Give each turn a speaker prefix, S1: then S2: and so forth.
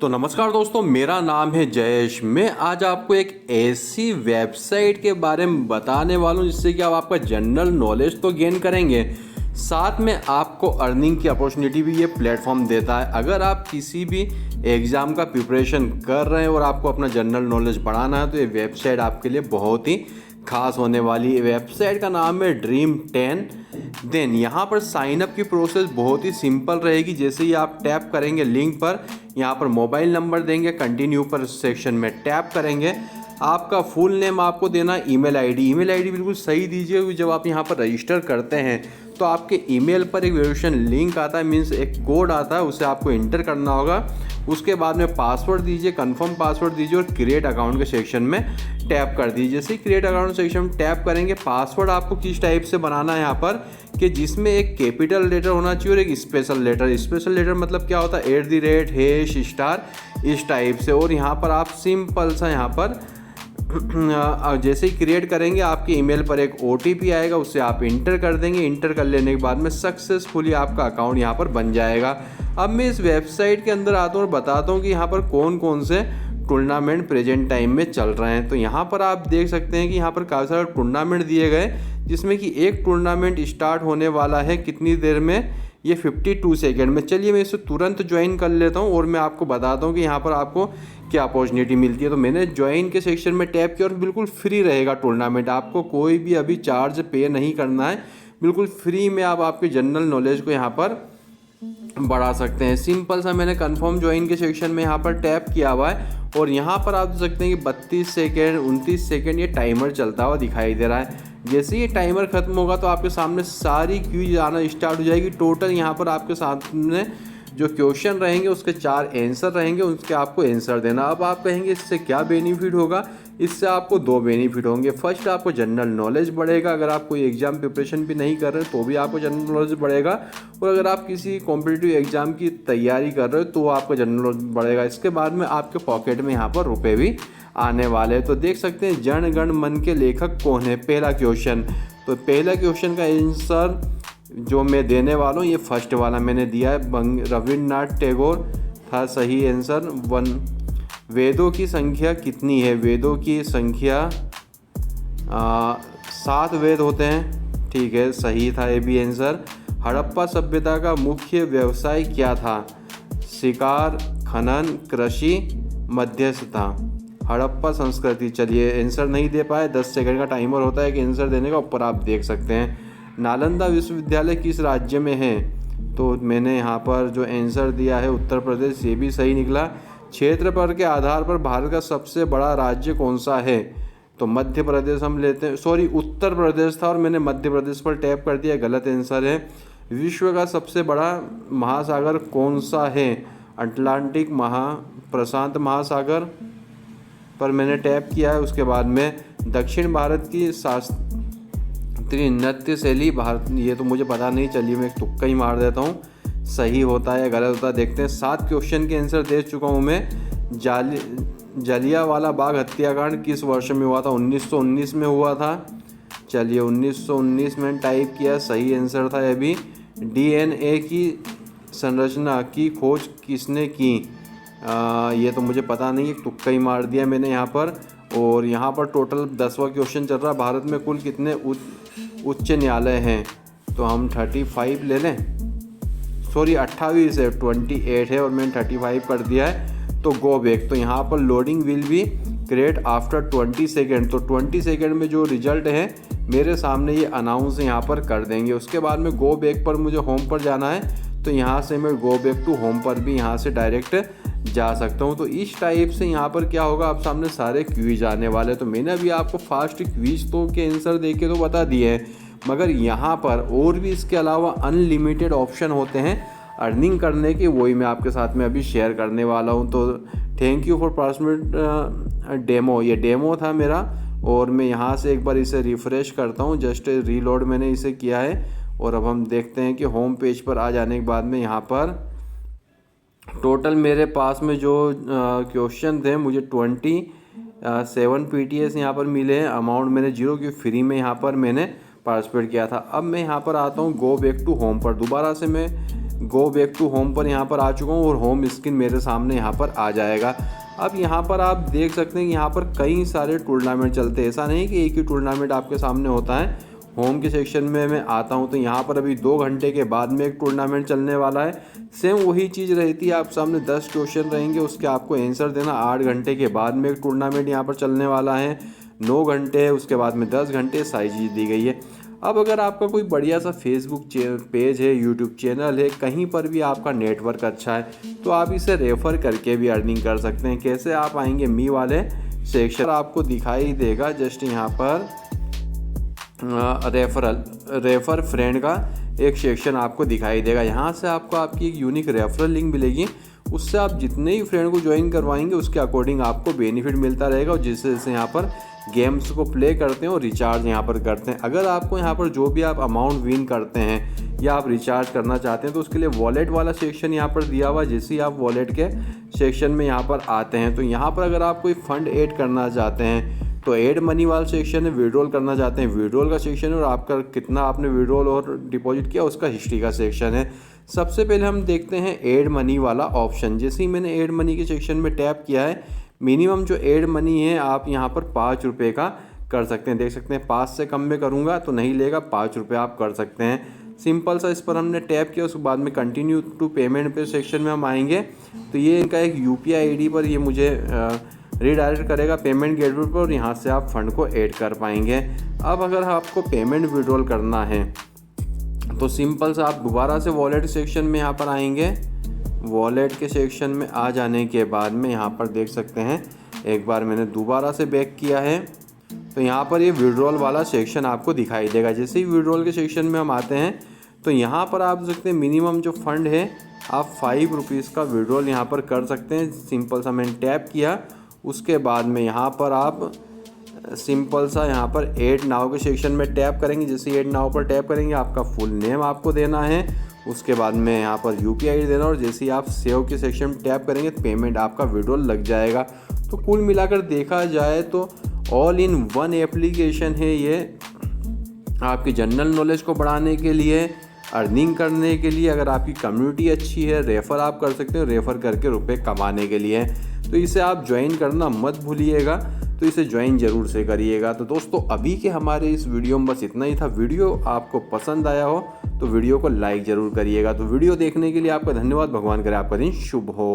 S1: तो नमस्कार दोस्तों, मेरा नाम है जयेश। मैं आज आपको एक ऐसी वेबसाइट के बारे में बताने वाला हूँ जिससे कि आप आपका जनरल नॉलेज तो गेन करेंगे, साथ में आपको अर्निंग की अपॉर्चुनिटी भी ये प्लेटफॉर्म देता है। अगर आप किसी भी एग्ज़ाम का प्रिपरेशन कर रहे हैं और आपको अपना जनरल नॉलेज बढ़ाना है तो ये वेबसाइट आपके लिए बहुत ही खास होने वाली है। वेबसाइट का नाम है Dream10। देन यहाँ पर साइनअप की प्रोसेस बहुत ही सिंपल रहेगी। जैसे ही आप टैप करेंगे लिंक पर, यहाँ पर मोबाइल नंबर देंगे, कंटिन्यू पर सेक्शन में टैप करेंगे, आपका फुल नेम आपको देना, ईमेल आईडी बिल्कुल सही दीजिए। जब आप यहाँ पर रजिस्टर करते हैं तो आपके ईमेल पर एक वेरिफिकेशन लिंक आता है, मीन्स एक कोड आता है, उसे आपको इंटर करना होगा। उसके बाद में पासवर्ड दीजिए, कंफर्म पासवर्ड दीजिए और क्रिएट अकाउंट के सेक्शन में टैप कर दीजिए। जैसे क्रिएट अकाउंट सेक्शन में टैप करेंगे, पासवर्ड आपको किस टाइप से बनाना है यहाँ पर कि जिसमें एक कैपिटल लेटर होना चाहिए और एक स्पेशल लेटर। स्पेशल लेटर मतलब क्या होता है, @ इस टाइप से। और यहाँ पर आप सिंपल सा यहाँ पर जैसे ही क्रिएट करेंगे आपके ईमेल पर एक OTP आएगा, उसे आप इंटर कर देंगे। इंटर कर लेने के बाद में सक्सेसफुली आपका अकाउंट यहाँ पर बन जाएगा। अब मैं इस वेबसाइट के अंदर आता हूँ और बताता हूँ कि यहाँ पर कौन कौन से टूर्नामेंट प्रेजेंट टाइम में चल रहे हैं। तो यहाँ पर आप देख सकते हैं कि यहाँ पर काफ़ी सारे टूर्नामेंट दिए गए, जिसमें कि एक टूर्नामेंट स्टार्ट होने वाला है कितनी देर में, ये 52 सेकेंड में। चलिए मैं इसे तुरंत ज्वाइन कर लेता हूँ और मैं आपको बताता हूँ कि यहाँ पर आपको क्या अपॉर्चुनिटी मिलती है। तो मैंने ज्वाइन के सेक्शन में टैप किया और बिल्कुल फ्री रहेगा टूर्नामेंट, आपको कोई भी अभी चार्ज पे नहीं करना है, बिल्कुल फ्री में आप आपके जनरल नॉलेज को यहाँ पर बढ़ा सकते हैं। सिंपल सा मैंने कंफर्म ज्वाइन के सेक्शन में यहाँ पर टैप किया हुआ है और यहाँ पर आप देख सकते हैं कि 32 सेकेंड 29 सेकेंड ये टाइमर चलता हुआ दिखाई दे रहा है। जैसे ये टाइमर खत्म होगा तो आपके सामने सारी क्यूज आना स्टार्ट हो जाएगी। टोटल यहाँ पर आपके सामने जो क्वेश्चन रहेंगे उसके 4 आंसर रहेंगे, उसके आपको आंसर देना। अब आप कहेंगे इससे क्या बेनिफिट होगा, इससे आपको 2 बेनिफिट होंगे। फर्स्ट, आपको जनरल नॉलेज बढ़ेगा। अगर आप कोई एग्ज़ाम प्रिपरेशन भी नहीं कर रहे तो भी आपको जनरल नॉलेज बढ़ेगा, और अगर आप किसी कॉम्पिटिटिव एग्ज़ाम की तैयारी कर रहे हो तो आपका जनरल नॉलेज बढ़ेगा। इसके बाद में आपके पॉकेट में यहाँ पर रुपये भी आने वाले हैं। तो देख सकते हैं जन गण मन के लेखक कौन है, पहला क्वेश्चन। तो पहला क्वेश्चन का आंसर जो मैं देने वाला हूँ, ये फर्स्ट वाला मैंने दिया है, रविन्द्रनाथ टैगोर था सही आंसर। 1, वेदों की संख्या कितनी है? वेदों की संख्या 7 वेद होते हैं, ठीक है, सही था ये भी आंसर। हड़प्पा सभ्यता का मुख्य व्यवसाय क्या था? शिकार, खनन, कृषि, मध्यस्थता। हड़प्पा संस्कृति। चलिए आंसर नहीं दे पाए, 10 सेकंड का टाइमर होता है कि आंसर देने का, ऊपर आप देख सकते हैं। नालंदा विश्वविद्यालय किस राज्य में है? तो मैंने यहाँ पर जो आंसर दिया है उत्तर प्रदेश, ये भी सही निकला। क्षेत्रफल के आधार पर भारत का सबसे बड़ा राज्य कौन सा है? तो मध्य प्रदेश हम लेते हैं, सॉरी उत्तर प्रदेश था और मैंने मध्य प्रदेश पर टैप कर दिया, गलत आंसर है। विश्व का सबसे बड़ा महासागर कौन सा है? अटलांटिक प्रशांत महासागर पर मैंने टैप किया है। उसके बाद में दक्षिण भारत की शास्त्रीय नृत्य शैली भारत, ये तो मुझे पता नहीं, चलिए मैं एक तुक्का ही मार देता हूँ, सही होता है या गलत होता है देखते हैं। 7 क्वेश्चन के आंसर दे चुका हूँ मैं। जलियांवाला बाग हत्याकांड किस वर्ष में हुआ था? 1919 में हुआ था। चलिए 1919 में टाइप किया, सही आंसर था ये भी। DNA की संरचना की खोज किसने की? ये तो मुझे पता नहीं, एक तुक्का ही मार दिया मैंने यहाँ पर। और यहाँ पर टोटल 10वां क्वेश्चन चल रहा है, भारत में कुल कितने उच्च न्यायालय हैं? तो हम 35 ले लें, सॉरी 28 है, 28 है और मैंने 35 कर दिया है। तो गो बैक, तो यहाँ पर loading will be create after 20 second. तो 20 सेकेंड में जो रिजल्ट है मेरे सामने ये अनाउंस यहाँ पर कर देंगे। उसके बाद में गो बैक पर मुझे होम पर जाना है, तो यहाँ से मैं गो बैक टू होम पर भी यहाँ से डायरेक्ट जा सकता हूँ। तो इस टाइप से यहाँ पर क्या होगा, आप सामने सारे क्विज आने वाले। तो मैंने अभी आपको फास्ट क्विज तो के आंसर दे के तो बता दिए हैं, मगर यहाँ पर और भी इसके अलावा अनलिमिटेड ऑप्शन होते हैं अर्निंग करने के, वही मैं आपके साथ में अभी शेयर करने वाला हूँ। तो thank you for participate demo, ये डेमो था मेरा। और मैं यहाँ से एक बार इसे रिफ़्रेश करता हूँ, जस्ट रीलोड मैंने इसे किया है। और अब हम देखते हैं कि होम पेज पर आ जाने के बाद में यहाँ पर टोटल मेरे पास में जो क्वेश्चन थे, मुझे 27 PTS यहाँ पर मिले हैं। अमाउंट मैंने 0 की फ्री में यहाँ पर मैंने पार्टिसिपेट किया था। अब मैं यहाँ पर आता हूँ गो बैक टू होम पर, दोबारा से मैं गो बैक टू होम पर यहाँ पर आ चुका हूँ और होम स्क्रीन मेरे सामने यहाँ पर आ जाएगा। अब यहाँ पर आप देख सकते हैं कि यहाँ पर कई सारे टूर्नामेंट चलते हैं, ऐसा नहीं कि एक ही टूर्नामेंट आपके सामने होता है। होम के सेक्शन में मैं आता हूँ तो यहाँ पर अभी 2 घंटे के बाद में एक टूर्नामेंट चलने वाला है। सेम वही चीज़ रहती है, आप सामने 10 क्वेश्चन रहेंगे, उसके आपको आंसर देना। 8 घंटे के बाद में एक टूर्नामेंट यहाँ पर चलने वाला है। 9 घंटे है, उसके बाद में 10 घंटे, सारी चीज़ दी गई है। अब अगर आपका कोई बढ़िया सा फेसबुक पेज है, यूट्यूब चैनल है, कहीं पर भी आपका नेटवर्क अच्छा है, तो आप इसे रेफ़र करके भी अर्निंग कर सकते हैं। कैसे? आप आएंगे मी वाले सेक्शन, आपको दिखाई देगा जस्ट यहाँ पर रेफ़र फ्रेंड का एक सेक्शन आपको दिखाई देगा। यहाँ से आपको आपकी एक यूनिक रेफरल लिंक मिलेगी, उससे आप जितने ही फ्रेंड को ज्वाइन करवाएंगे उसके अकॉर्डिंग आपको बेनिफिट मिलता रहेगा। और जिससे जैसे यहाँ पर गेम्स को प्ले करते हैं और रिचार्ज यहाँ पर करते हैं। अगर आपको यहाँ पर जो भी आप अमाउंट विन करते हैं या आप रिचार्ज करना चाहते हैं तो उसके लिए वॉलेट वाला सेक्शन यहाँ पर दिया हुआ है। जैसे ही आप वॉलेट के सेक्शन में यहाँ पर आते हैं तो यहाँ पर अगर आप कोई फंड ऐड करना चाहते हैं तो ऐड मनी वाला सेक्शन है, विड्रॉल करना चाहते हैं विड्रॉल का सेक्शन है, और आपका कितना आपने विड्रॉल और डिपॉजिट किया उसका हिस्ट्री का सेक्शन है। सबसे पहले हम देखते हैं ऐड मनी वाला ऑप्शन। जैसे ही मैंने ऐड मनी के सेक्शन में टैप किया है, मिनिमम जो ऐड मनी है आप यहाँ पर 5 रुपये का कर सकते हैं। देख सकते हैं 5 से कम में करूँगा तो नहीं लेगा, 5 रुपये आप कर सकते हैं। सिंपल सा इस पर हमने टैप किया, उसके बाद में कंटिन्यू टू पेमेंट पे सेक्शन में हम आएंगे तो ये इनका एक UPI ID पर ये मुझे रीडायरेक्ट करेगा पेमेंट गेटवे पर, और यहाँ से आप फंड को ऐड कर पाएंगे। अब अगर आपको पेमेंट विड्रॉल करना है तो सिंपल सा आप दोबारा से वॉलेट सेक्शन में यहाँ पर आएंगे। वॉलेट के सेक्शन में आ जाने के बाद में यहाँ पर देख सकते हैं, एक बार मैंने दोबारा से बैक किया है तो यहाँ पर ये विड्रॉल वाला सेक्शन आपको दिखाई देगा। जैसे ही विड्रॉल के सेक्शन में हम आते हैं तो यहाँ पर आप देख सकते हैं मिनिमम जो फंड है आप 5 रुपीज़ का विड्रॉल यहाँ पर कर सकते हैं। सिंपल सा मैंने टैप किया, उसके बाद में यहाँ पर आप सिंपल सा यहाँ पर ऐड नाउ के सेक्शन में टैप करेंगे। जैसे ऐड नाउ पर टैप करेंगे आपका फुल नेम आपको देना है, उसके बाद में यहाँ पर UPI ID देना, और जैसे ही आप सेव के सेक्शन में टैप करेंगे तो पेमेंट आपका विड्रॉल लग जाएगा। तो कुल मिलाकर देखा जाए तो ऑल इन वन एप्लीकेशन है ये, आपकी जनरल नॉलेज को बढ़ाने के लिए, अर्निंग करने के लिए। अगर आपकी कम्युनिटी अच्छी है, रेफ़र आप कर सकते हो, रेफ़र करके रुपए कमाने के लिए। तो इसे आप ज्वाइन करना मत भूलिएगा, तो इसे ज्वाइन ज़रूर से करिएगा। तो दोस्तों अभी के हमारे इस वीडियो में बस इतना ही था। वीडियो आपको पसंद आया हो तो वीडियो को लाइक ज़रूर करिएगा। तो वीडियो देखने के लिए आपका धन्यवाद। भगवान करे आपका दिन शुभ हो।